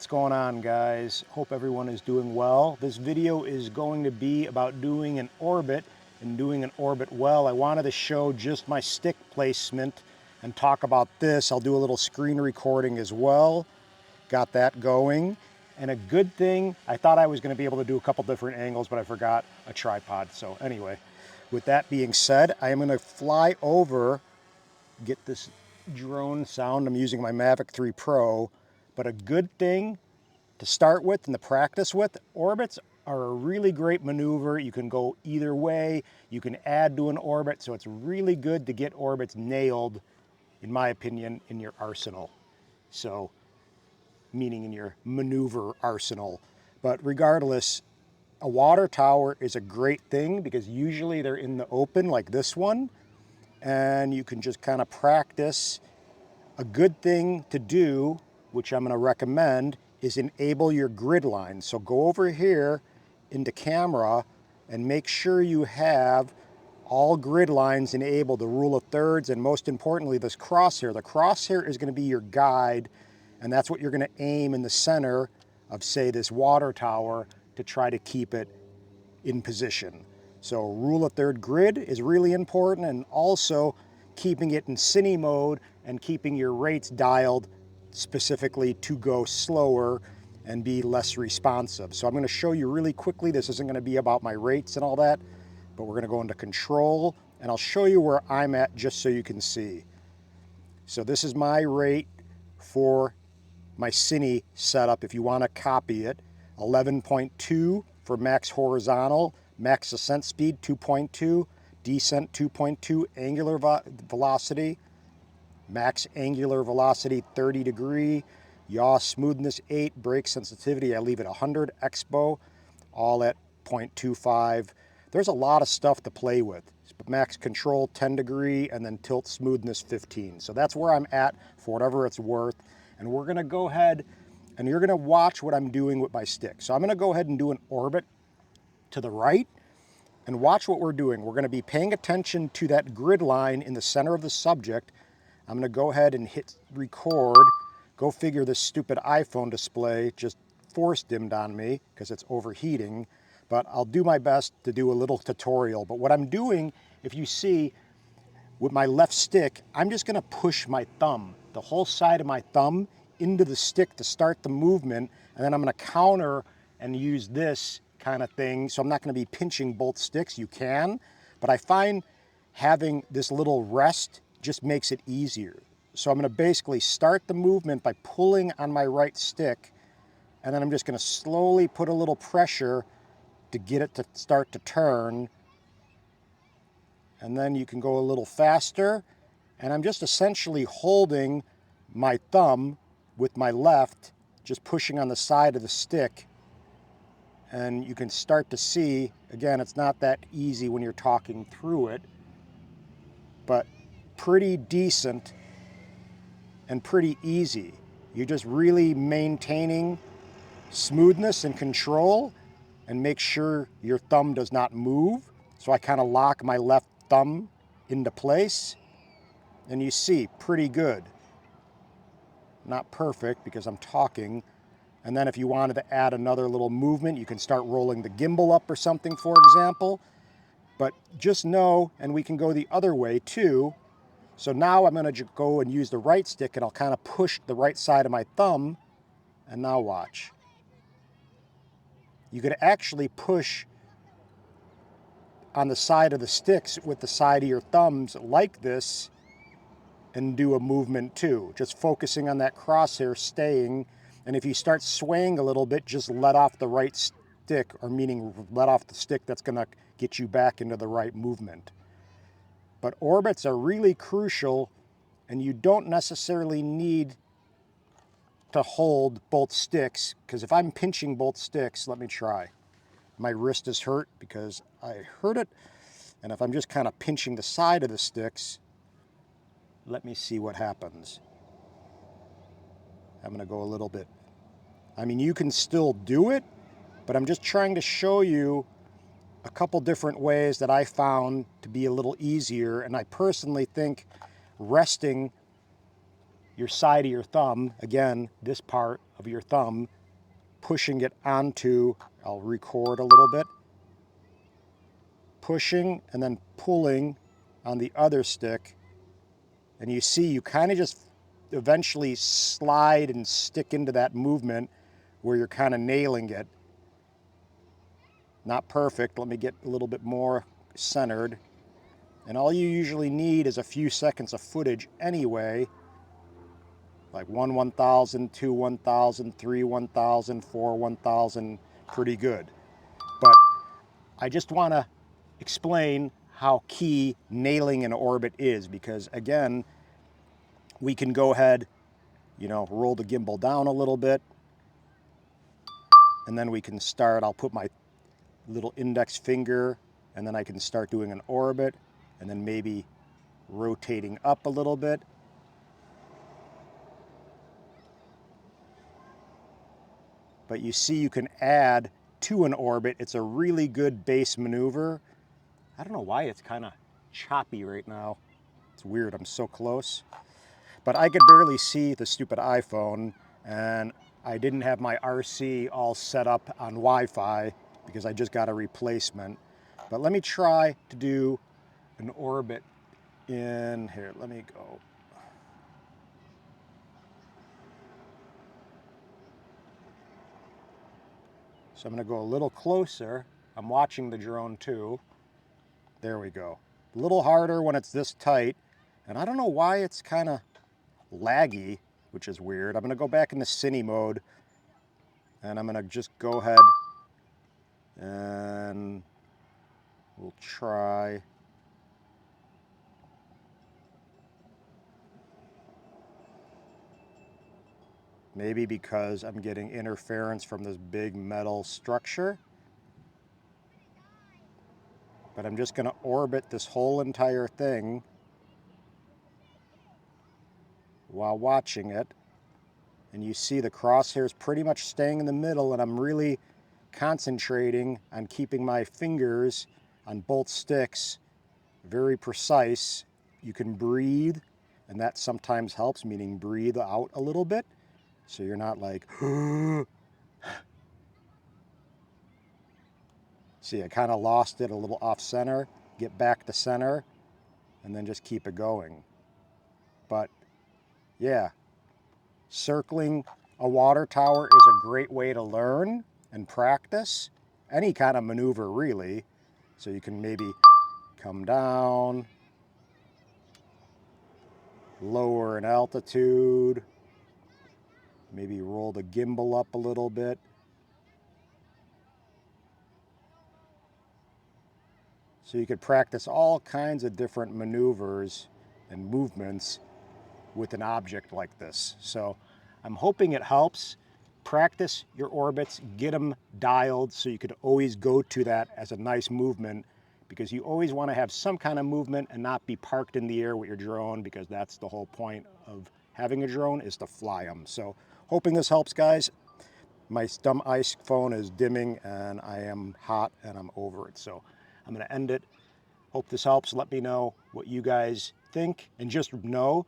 What's going on, guys? Hope everyone is doing well. This video is going to be about doing an orbit and doing an orbit well. I wanted to show just my stick placement and talk about this. I'll do a little screen recording as well. Got that going. And a good thing, I thought I was going to be able to do a couple different angles, but I forgot a tripod. So anyway, with that being said, I am going to fly over, get this drone sound. I'm using my Mavic 3 Pro. But a good thing to start with and to practice with, orbits are a really great maneuver. You can go either way. You can add to an orbit, so it's really good to get orbits nailed, in my opinion, in your arsenal. So, meaning in your maneuver arsenal. But regardless, a water tower is a great thing because usually they're in the open like this one, and you can just kind of practice. A good thing to do, which I'm going to recommend, is enable your grid lines. So go over here into camera and make sure you have all grid lines enabled, the rule of thirds, and most importantly, this crosshair. The crosshair is going to be your guide, and that's what you're going to aim in the center of, say, this water tower to try to keep it in position. So rule of third grid is really important, and also keeping it in cine mode and keeping your rates dialed specifically to go slower and be less responsive. So I'm going to show you really quickly. This isn't going to be about my rates and all that, but we're going to go into control and I'll show you where I'm at just so you can see. So this is my rate for my cine setup if you want to copy it. 11.2 for max horizontal, max ascent speed 2.2, descent 2.2, angular velocity, max angular velocity 30 degree, yaw smoothness 8, brake sensitivity I leave it 100, expo all at 0.25. There's a lot of stuff to play with. Max control 10 degree and then tilt smoothness 15. So that's where I'm at for whatever it's worth. And we're gonna go ahead and you're gonna watch what I'm doing with my stick. So I'm gonna go ahead and do an orbit to the right and watch what we're doing. We're gonna be paying attention to that grid line in the center of the subject. I'm going to go ahead and hit record. Go figure, this stupid iPhone display just force dimmed on me because it's overheating. But I'll do my best to do a little tutorial. But what I'm doing, if you see, with my left stick, I'm just going to push my thumb, the whole side of my thumb, into the stick to start the movement. And then I'm going to counter and use this kind of thing. So I'm not going to be pinching both sticks. You can. But I find having this little rest just makes it easier. So I'm going to basically start the movement by pulling on my right stick, and then I'm just going to slowly put a little pressure to get it to start to turn. And then you can go a little faster, and I'm just essentially holding my thumb with my left, just pushing on the side of the stick. And you can start to see, again, it's not that easy when you're talking through it, but pretty decent and pretty easy. You're just really maintaining smoothness and control and make sure your thumb does not move. So I kind of lock my left thumb into place and you see, pretty good. Not perfect because I'm talking. And then if you wanted to add another little movement, you can start rolling the gimbal up or something, for example. But just know, and we can go the other way too. So now I'm going to go and use the right stick and I'll kind of push the right side of my thumb, and now watch. You could actually push on the side of the sticks with the side of your thumbs like this and do a movement too, just focusing on that crosshair staying. And if you start swaying a little bit, just let off the right stick, or meaning let off the stick that's going to get you back into the right movement. But orbits are really crucial, and you don't necessarily need to hold both sticks, because if I'm pinching both sticks, let me try. My wrist is hurt because I hurt it, and if I'm just kind of pinching the side of the sticks, let me see what happens. I'm going to go a little bit. I mean, you can still do it, but I'm just trying to show you a couple different ways that I found to be a little easier. And I personally think resting your side of your thumb, again, this part of your thumb, pushing it onto, I'll record a little bit, pushing and then pulling on the other stick. And you see, you kind of just eventually slide and stick into that movement where you're kind of nailing it. Not perfect. Let me get a little bit more centered. And all you usually need is a few seconds of footage anyway, like 1 1000, 2 1000, 3 1000, 4 1000, pretty good. But I just want to explain how key nailing an orbit is, because again, we can go ahead, roll the gimbal down a little bit, and then we can start. I'll put my little index finger, and then I can start doing an orbit, and then maybe rotating up a little bit. But you see, you can add to an orbit. It's a really good base maneuver. I don't know why it's kind of choppy right now. It's weird, I'm so close. But I could barely see the stupid iPhone, and I didn't have my RC all set up on Wi-Fi because I just got a replacement. But let me try to do an orbit in here. Let me go. So I'm going to go a little closer. I'm watching the drone too. There we go. A little harder when it's this tight. And I don't know why it's kind of laggy, which is weird. I'm going to go back into cine mode, and I'm going to just go ahead and we'll try. Maybe because I'm getting interference from this big metal structure. But I'm just going to orbit this whole entire thing while watching it. And you see the crosshairs pretty much staying in the middle, and I'm really concentrating on keeping my fingers on both sticks very precise. You can breathe, and that sometimes helps, meaning breathe out a little bit, so you're not like, see, I kind of lost it a little off center. Get back to center, and then just keep it going. But yeah, circling a water tower is a great way to learn and practice any kind of maneuver, really. So you can maybe come down, lower in altitude, maybe roll the gimbal up a little bit. So you could practice all kinds of different maneuvers and movements with an object like this. So I'm hoping it helps. Practice your orbits, get them dialed so you could always go to that as a nice movement, because you always want to have some kind of movement and not be parked in the air with your drone, because that's the whole point of having a drone, is to fly them. So hoping this helps, guys. My dumb iPhone is dimming and I am hot and I'm over it. So I'm going to end it. Hope this helps. Let me know what you guys think. And just know,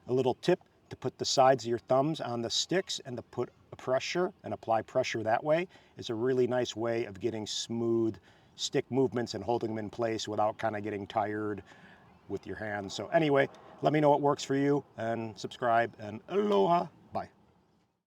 a little tip to put the sides of your thumbs on the sticks and to put a pressure and apply pressure that way is a really nice way of getting smooth stick movements and holding them in place without kind of getting tired with your hands. So anyway, let me know what works for you, and subscribe, and aloha.